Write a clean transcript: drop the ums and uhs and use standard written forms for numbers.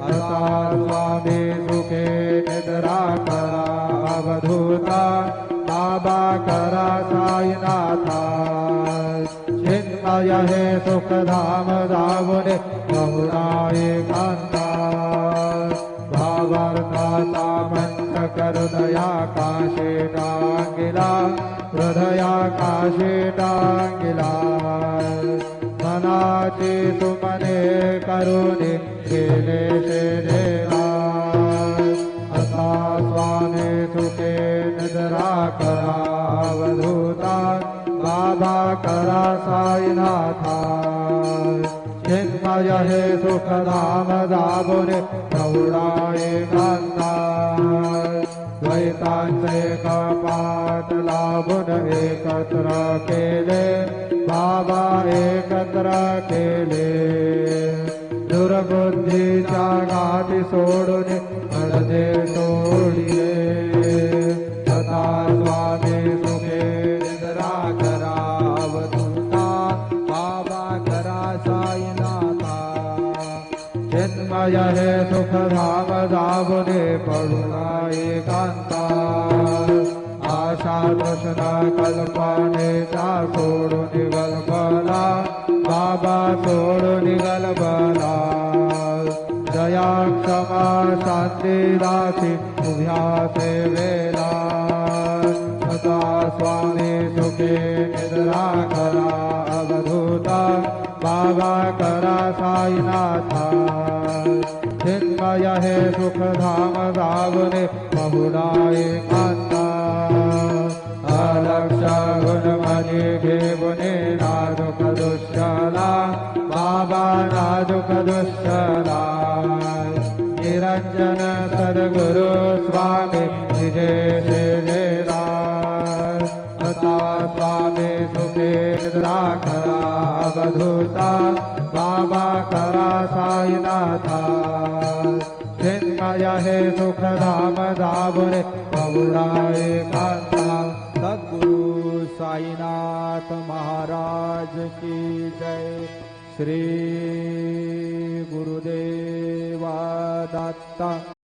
असा स्वामी सुखे निद्रा करा अवधूता बाबा करा साईनाथा चिन्मय हे सुखधाम जाऊने बहुधा एकांता भावार्थाचा मंच हृदयाकाशे टांगिला हृदयाकाशे टांगिला मनाची सुमने करुणी केले देवा असा स्वामी सुखे निद्रा करा अवधूता बाबा करा साईनाथा चिन्मय हे सुखधाम जाबुने प्रौढा एकांता द्वैतांचे कपाट लाभून एकत्र केले बाबा एकत्र केले दुर्बुद्धीच्या गाठी सोडून पडदे तोडिले तथा स्वामी सुखे निद्रा करा अवधूता बाबा करा साईनाथा चिन्मय हे सुखधाम जाबुने पडुना एकांता आशा तृष्णा कल्पनेचा सोडून गलबला बाबा सोडून गलबला दया क्षमा शांती दासी उभ्या सेवेला सदा स्वामी सुखे निद्रा करा अवधूता बाबा करा साईनाथा चिन्मय हे सुखधाम जावने बहुधा एकांता अलक्ष गुणमणी घेवने नाजुक दुष्यला बाबा नाजुक दुष्यला निरंजन सद्गुरु स्वामी विजय सेवेला तथा स्वामी सुखे निद्रा करा अवधूता बाबा करा साईनाथा चिन्मय हे सुखधाम जाबुने बहुधा एकांता सद्गुरु साईनाथ महाराज की जय। श्री गुरुदेवा दत्ता।